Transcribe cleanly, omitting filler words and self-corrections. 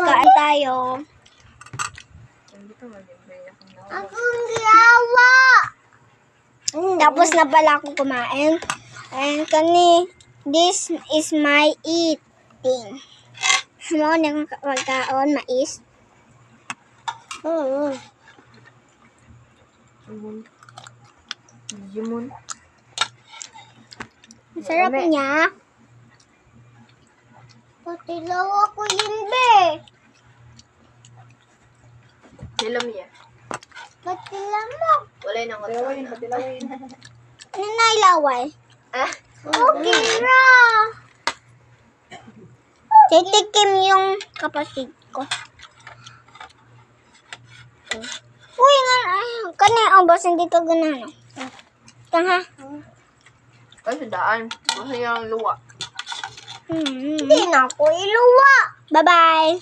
Kain tayo. Akong giyawa. Tapos na pala ako kumain. And this is my eating. Mo ng pagkaon, mais. Sarap niya. Patilaw ako yun, be. Nilam niya. Patilaw mo. Wala nang Patilawin, patilawin. Ano na ilaway? Ah? Okay ra. Titikim yung kapatid ko. Uy, kanya ang boss, hindi ka ganano. Tanga. Kasi daan. Kasi yung luwa. Hindi na ako iluwa. Bye-bye.